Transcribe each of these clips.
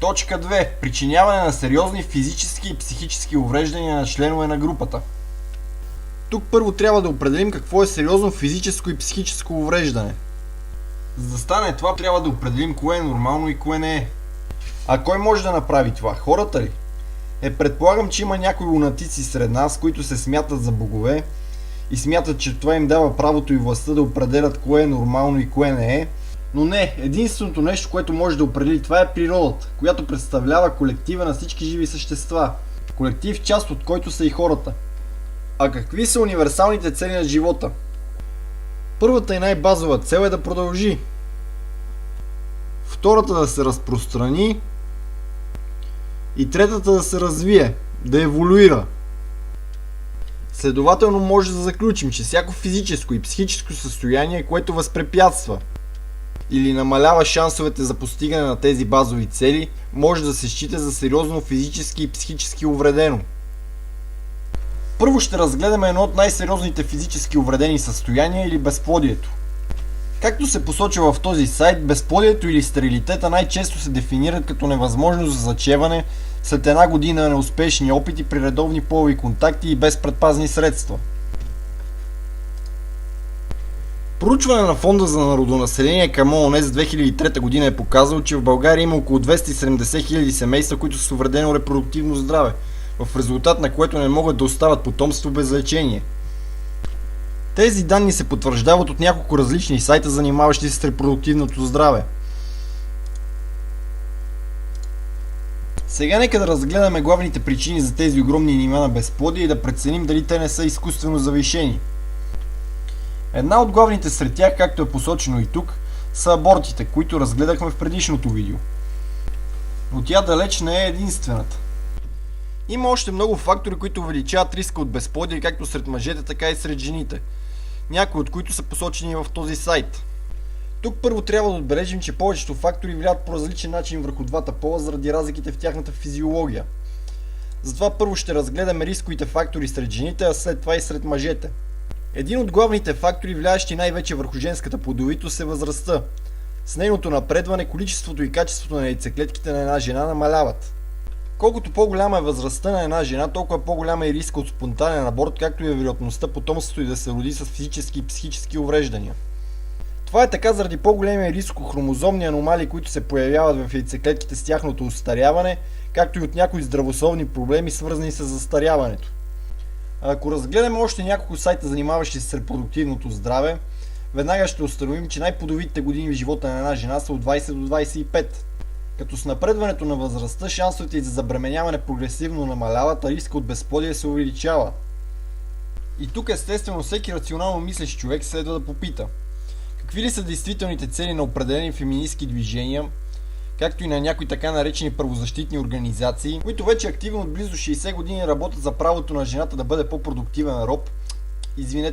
Точка 2. Причиняване на сериозни физически и психически увреждания на членове на групата. Тук първо трябва да определим какво е сериозно физическо и психическо увреждане. За да стане това, трябва да определим кое е нормално и кое не е. А кой може да направи това? Хората ли? Предполагам, че има някои лунатици сред нас, които се смятат за богове и смятат, че това им дава правото и властта да определят кое е нормално и кое не е. Но не, единственото нещо, което може да определи това е природата, която представлява колектива на всички живи същества. Колектив, част от който са и хората. А какви са универсалните цели на живота? Първата и най-базова цел е да продължи. Втората да се разпространи. И третата да се развие, да еволюира. Следователно може да заключим, че всяко физическо и психическо състояние, което възпрепятства или намалява шансовете за постигане на тези базови цели, може да се счита за сериозно физически и психически увредено. Първо ще разгледаме едно от най-сериозните физически увредени състояния или безплодието. Както се посочва в този сайт, безплодието или стерилитета най-често се дефинират като невъзможност за зачеване след една година неуспешни опити при редовни полови контакти и без предпазни средства. Проучване на Фонда за народонаселение към ООН за 2003 година е показало, че в България има около 270 000 семейства, които са с увредено репродуктивно здраве, в резултат на което не могат да остават потомство без лечение. Тези данни се потвърждават от няколко различни сайта, занимаващи се с репродуктивното здраве. Сега нека да разгледаме главните причини за тези огромни нива на безплодие и да преценим дали те не са изкуствено завишени. Една от главните сред тях, както е посочено и тук, са абортите, които разгледахме в предишното видео. Но тя далеч не е единствената. Има още много фактори, които увеличават риска от безплодие както сред мъжете, така и сред жените, някои от които са посочени в този сайт. Тук първо трябва да отбележим, че повечето фактори влияят по различен начин върху двата пола заради разликите в тяхната физиология. Затова първо ще разгледаме рисковите фактори сред жените, а след това и сред мъжете. Един от главните фактори, влияещи най-вече върху женската плодовитост, е възрастта. С нейното напредване, количеството и качеството на яйцеклетките на една жена намаляват. Колкото по-голяма е възрастта на една жена, толкова по-голяма е риска от спонтанен аборт, както и вероятността потомството й да се роди с физически и психически увреждания. Това е така заради по-големия риск от хромозомни аномалии, които се появяват в яйцеклетките с тяхното остаряване, както и от някои здравословни проблеми, свързани с застаряването. Ако разгледаме още няколко сайта, занимаващи се с репродуктивното здраве, веднага ще установим, че най-плодовитите години в живота на една жена са от 20 до 25. Като с напредването на възрастта, шансовете й за забременяване прогресивно намаляват, а риска от безплодие се увеличава. И тук естествено всеки рационално мислещ човек следва да попита: какви ли са действителните цели на определени феминистки движения, както и на някои така наречени правозащитни организации, които вече активно от близо 60 години работят за правото на жената да бъде по-продуктивен роб,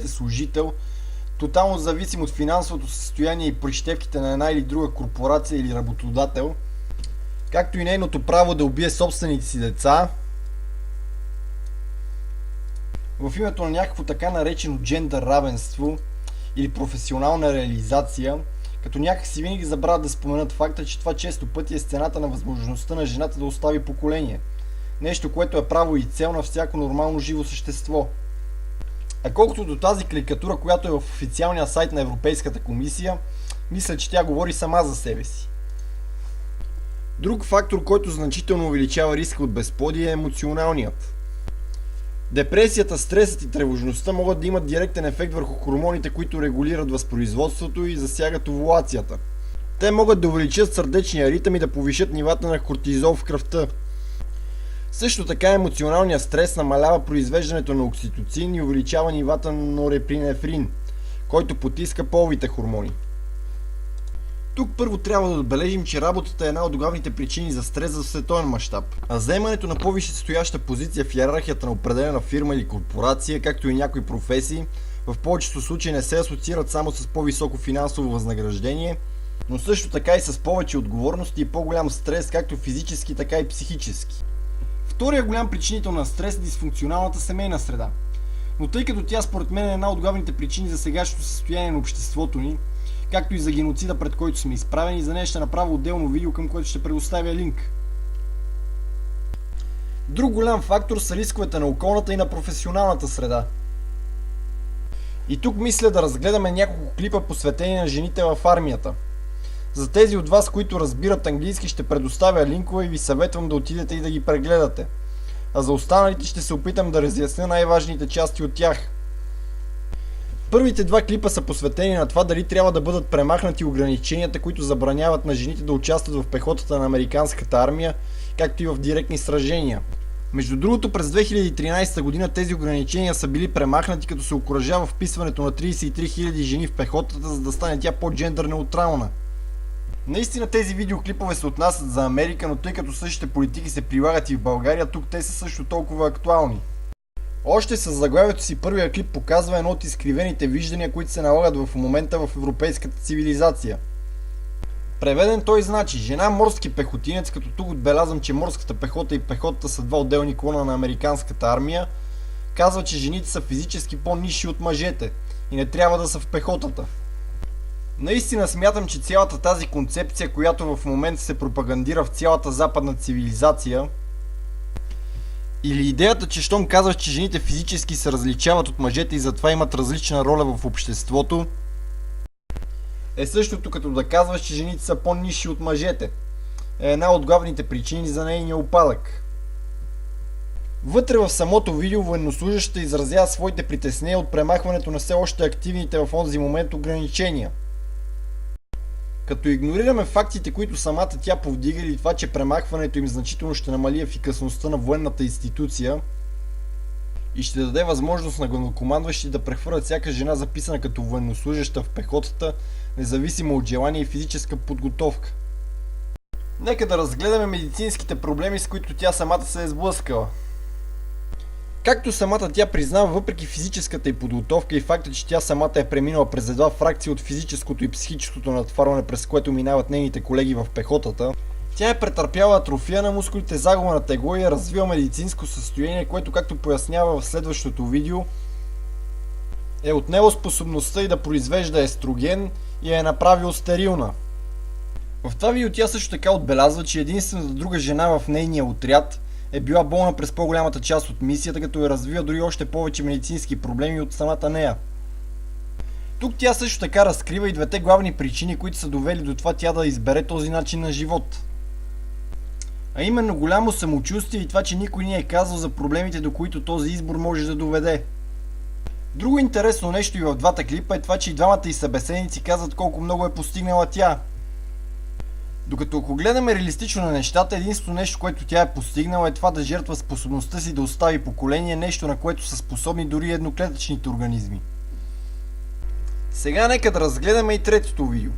служител, тотално зависим от финансовото състояние и прищевките на една или друга корпорация или работодател, както и нейното право да убие собствените си деца, в името на някакво така наречено джендър равенство или професионална реализация, като някакси винаги забравят да споменат факта, че това често пъти е стената на възможността на жената да остави поколение. Нещо, което е право и цел на всяко нормално живо същество. А колкото до тази карикатура, която е в официалния сайт на Европейската комисия, мисля, че тя говори сама за себе си. Друг фактор, който значително увеличава риска от безплодие, е емоционалният. Депресията, стресът и тревожността могат да имат директен ефект върху хормоните, които регулират възпроизводството и засягат овулацията. Те могат да увеличат сърдечния ритъм и да повишат нивата на кортизол в кръвта. Също така емоционалният стрес намалява произвеждането на окситоцин и увеличава нивата на норепинефрин, който потиска половите хормони. Тук първо трябва да отбележим, че работата е една от главните причини за стрес в световен мащаб, а заемането на по-висше стояща позиция в иерархията на определена фирма или корпорация, както и някои професии, в повечето случаи не се асоциират само с по-високо финансово възнаграждение, но също така и с повече отговорности и по-голям стрес, както физически, така и психически. Втория голям причинител на стрес е дисфункционалната семейна среда. Но тъй като тя според мен е една от главните причини за сегашното състояние на обществото ни, както и за геноцида, пред който сме изправени, за нея ще направя отделно видео, към което ще предоставя линк. Друг голям фактор са рисковете на околната и на професионалната среда. И тук мисля да разгледаме няколко клипа, посветени на жените в армията. За тези от вас, които разбират английски, ще предоставя линкове и ви съветвам да отидете и да ги прегледате. А за останалите ще се опитам да разясня най-важните части от тях. Първите два клипа са посветени на това дали трябва да бъдат премахнати ограниченията, които забраняват на жените да участват в пехотата на американската армия, както и в директни сражения. Между другото, през 2013 година тези ограничения са били премахнати, като се окуражава вписването на 33 000 жени в пехотата, за да стане тя по-джендър неутрална. Наистина тези видеоклипове се отнасят за Америка, но тъй като същите политики се прилагат и в България, тук те са също толкова актуални. Още с заглавието си първия клип показва едно от изкривените виждания, които се налагат в момента в европейската цивилизация. Преведен той значи жена морски пехотинец, като тук отбелязвам, че морската пехота и пехотата са два отделни клона на американската армия, казва, че жените са физически по-нисши от мъжете и не трябва да са в пехотата. Наистина смятам, че цялата тази концепция, която в момента се пропагандира в цялата западна цивилизация, или идеята, че щом казваш, че жените физически се различават от мъжете и затова имат различна роля в обществото, е същото като да казваш, че жените са по-нисши от мъжете. Е една от главните причини за нейния упадък. Вътре в самото видео военнослужащите изразяват своите притеснения от премахването на все още активните в онзи момент ограничения. Като игнорираме фактите, които самата тя повдига, или това, че премахването им значително ще намали ефикасността на военната институция и ще даде възможност на главнокомандващи да прехвърлят всяка жена, записана като военнослужеща в пехотата, независимо от желание и физическа подготовка. Нека да разгледаме медицинските проблеми, с които тя самата се е сблъскала. Както самата тя признава, въпреки физическата й подготовка и факта, че тя самата е преминала през една фракция от физическото и психическото натварване, през което минават нейните колеги в пехотата, тя е претърпяла атрофия на мускулите, загуба на тегло и е развила медицинско състояние, което, както пояснява в следващото видео, е отнело способността й да произвежда естроген и е направил стерилна. В това видео тя също така отбелязва, че единствената друга жена в нейния отряд е била болна през по-голямата част от мисията, като е развила дори още повече медицински проблеми от самата нея. Тук тя също така разкрива и двете главни причини, които са довели до това тя да избере този начин на живот. А именно голямо самочувствие и това, че никой не е казал за проблемите, до които този избор може да доведе. Друго интересно нещо и в двата клипа е това, че и двамата й събеседници казват колко много е постигнала тя. Докато ако гледаме реалистично на нещата, единственото нещо, което тя е постигнала, е това да жертва способността си да остави поколение, нещо на което са способни дори едноклетъчните организми. Сега нека да разгледаме и третото видео.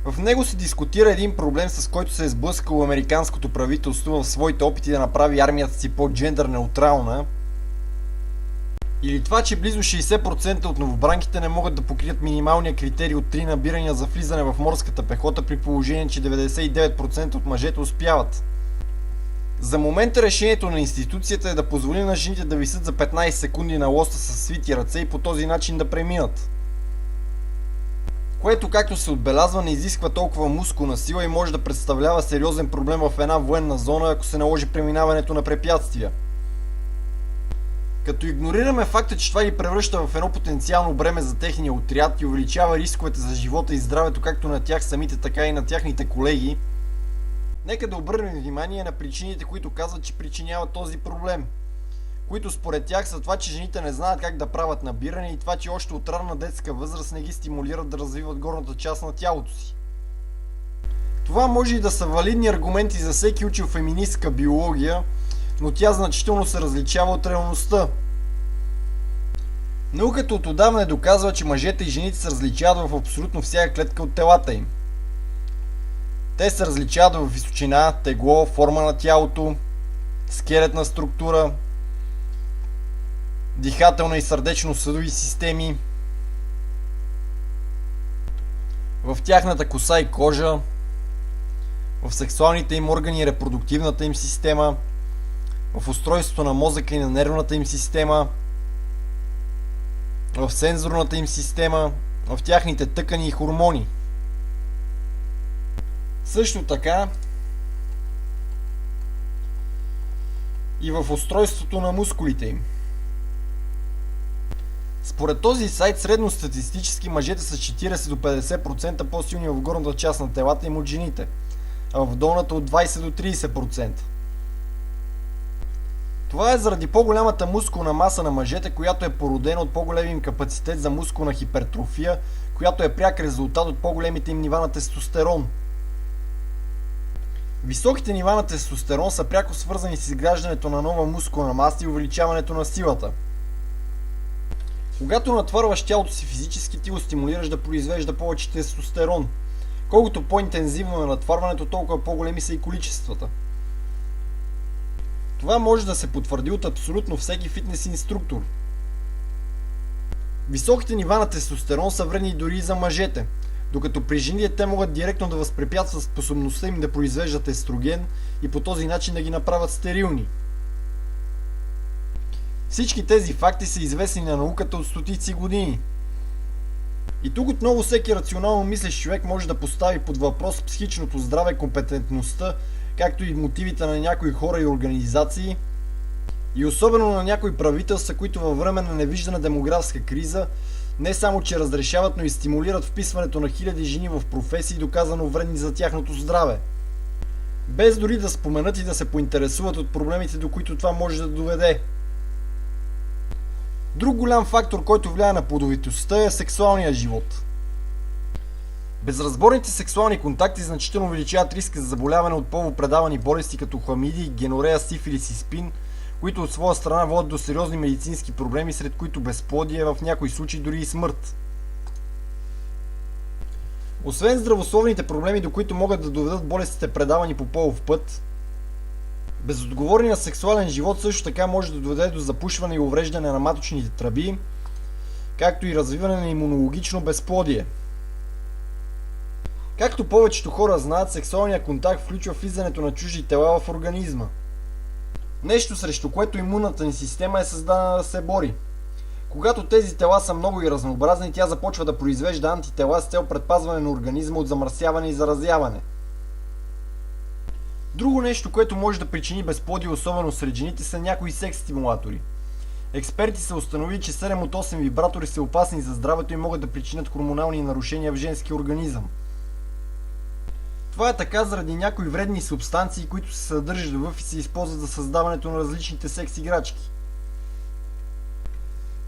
В него се дискутира един проблем, с който се е сблъскало американското правителство в своите опити да направи армията си по-джендър неутрална, или това, че близо 60% от новобранките не могат да покрият минималния критерий от 3 набирания за влизане в морската пехота, при положение, че 99% от мъжете успяват. За момента решението на институцията е да позволи на жените да висят за 15 секунди на лоста с свити ръце и по този начин да преминат. Което, както се отбелязва, не изисква толкова мускулна сила и може да представлява сериозен проблем в една военна зона, ако се наложи преминаването на препятствия. Като игнорираме факта, че това ги превръща в едно потенциално бреме за техния отряд и увеличава рисковете за живота и здравето както на тях самите, така и на тяхните колеги, нека да обърнем внимание на причините, които казват, че причиняват този проблем, които според тях са това, че жените не знаят как да правят набиране и това, че още от ранна детска възраст не ги стимулират да развиват горната част на тялото си. Това може и да са валидни аргументи за всеки учил феминистка биология, но тя значително се различава от реалността. Науката от отдавна е доказва, че мъжете и жените се различават в абсолютно всяка клетка от телата им. Те се различават в височина, тегло, форма на тялото, скелетна структура, дихателна и сърдечно-съдови системи, в тяхната коса и кожа, в сексуалните им органи и репродуктивната им система, в устройството на мозъка и на нервната им система, в сензорната им система, в тяхните тъкани и хормони. Също така и в устройството на мускулите им. Според този сайт средностатистически мъжете са 40 до 50% по-силни в горната част на телата им от жените, а в долната от 20 до 30%. Това е заради по-голямата мускулна маса на мъжете, която е породена от по-големия им капацитет за мускулна хипертрофия, която е пряк резултат от по-големите им нива на тестостерон. Високите нива на тестостерон са пряко свързани с изграждането на нова мускулна маса и увеличаването на силата. Когато натварваш тялото си физически, ти го стимулираш да произвежда повече тестостерон. Колкото по-интензивно е натварването, толкова по-големи са и количествата. Това може да се потвърди от абсолютно всеки фитнес инструктор. Високите нива на тестостерон са вредни дори и за мъжете, докато при жените те могат директно да възпрепятстват способността им да произвеждат естроген и по този начин да ги направят стерилни. Всички тези факти са известни на науката от стотици години. И тук отново всеки рационално мислещ човек може да постави под въпрос психичното здраве, компетентността, както и мотивите на някои хора и организации, и особено на някои правителства, които във време на невиждана демографска криза не само че разрешават, но и стимулират вписването на хиляди жени в професии, доказано вредни за тяхното здраве, без дори да споменат и да се поинтересуват от проблемите, до които това може да доведе. Друг голям фактор, който влияе на плодовитостта, е сексуалния живот. Безразборните сексуални контакти значително увеличават риска за заболяване от полупредавани болести като хламидии, генорея, сифилис и спин, които от своя страна водят до сериозни медицински проблеми, сред които безплодие, в някои случаи дори и смърт. Освен здравословните проблеми, до които могат да доведат болестите, предавани по полов път, безотговорният сексуален живот също така може да доведе до запушване и увреждане на маточните тръби, както и развиване на имунологично безплодие. Както повечето хора знаят, сексуалният контакт включва влизането на чужди тела в организма. Нещо, срещу което имунната ни система е създадена да се бори. Когато тези тела са много и разнообразни, тя започва да произвежда антитела с цел предпазване на организма от замърсяване и заразяване. Друго нещо, което може да причини безплодие, особено сред жените, са някои секс стимулатори. Експерти са установили, че 7 от 8 вибратори са опасни за здравето и могат да причинят хормонални нарушения в женския организъм. Това е така заради някои вредни субстанции, които се съдържат в и се използват за създаването на различните секс играчки.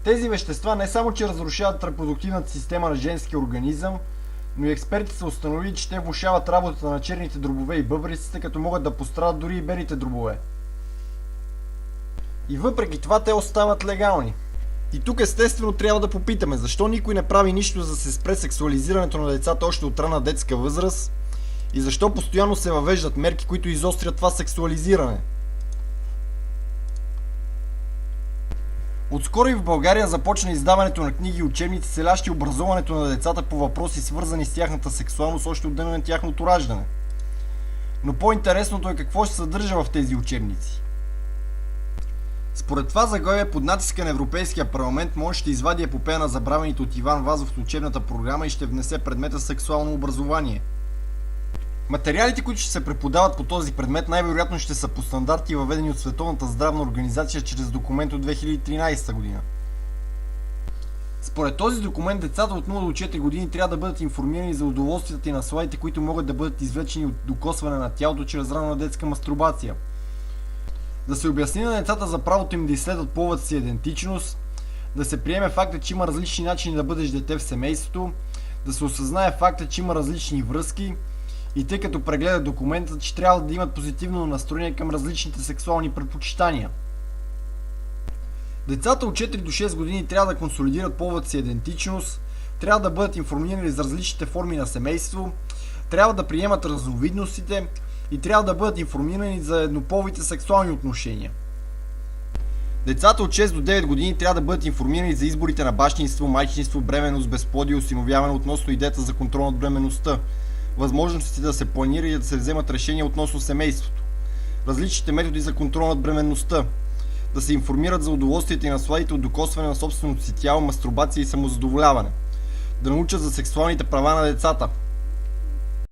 Тези вещества не само че разрушават репродуктивната система на женския организъм, но и експерти са установили, че те влошават работата на черните дробове и бъбреците, като могат да пострадат дори и белите дробове. И въпреки това те остават легални. И тук естествено трябва да попитаме, защо никой не прави нищо за да се спре сексуализирането на децата още от ранна детска възраст и защо постоянно се въвеждат мерки, които изострят това сексуализиране. Отскоро и в България започна издаването на книги и учебници, целящи образуването на децата по въпроси, свързани с тяхната сексуалност още от деня на тяхното раждане. Но по-интересното е какво се съдържа в тези учебници. Според това заглавие, под натиска на Европейския парламент, може ще извади епопея на забравените от Иван Вазов от учебната програма и ще внесе предмета сексуално образование. Материалите, които ще се преподават по този предмет, най-вероятно ще са по стандарти, въведени от Световната здравна организация чрез документ от 2013 година. Според този документ, децата от 0 до 4 години трябва да бъдат информирани за удоволствията и насладите, които могат да бъдат извлечени от докосване на тялото чрез ранна детска мастурбация. Да се обясни на децата за правото им да изследват половата си идентичност, да се приеме факта, че има различни начини да бъдеш дете в семейството, да се осъзнае факта, че има различни връзки и тъй като прегледат документа, че трябва да имат позитивно настроение към различните сексуални предпочитания. Децата от 4 до 6 години трябва да консолидират половата си идентичност, трябва да бъдат информирани за различните форми на семейство, трябва да приемат разновидностите и трябва да бъдат информирани за еднополовите сексуални отношения. Децата от 6 до 9 години трябва да бъдат информирани за изборите на бащинство, майчинство, бременност, безплодие, осиновяване относно идеята за контрол над бременността, възможностите да се планира и да се вземат решения относно семейството, различните методи за контрол над бременността, да се информират за удоволствията и насладите от докосване на собственото си тяло, мастурбация и самозадоволяване, да научат за сексуалните права на децата,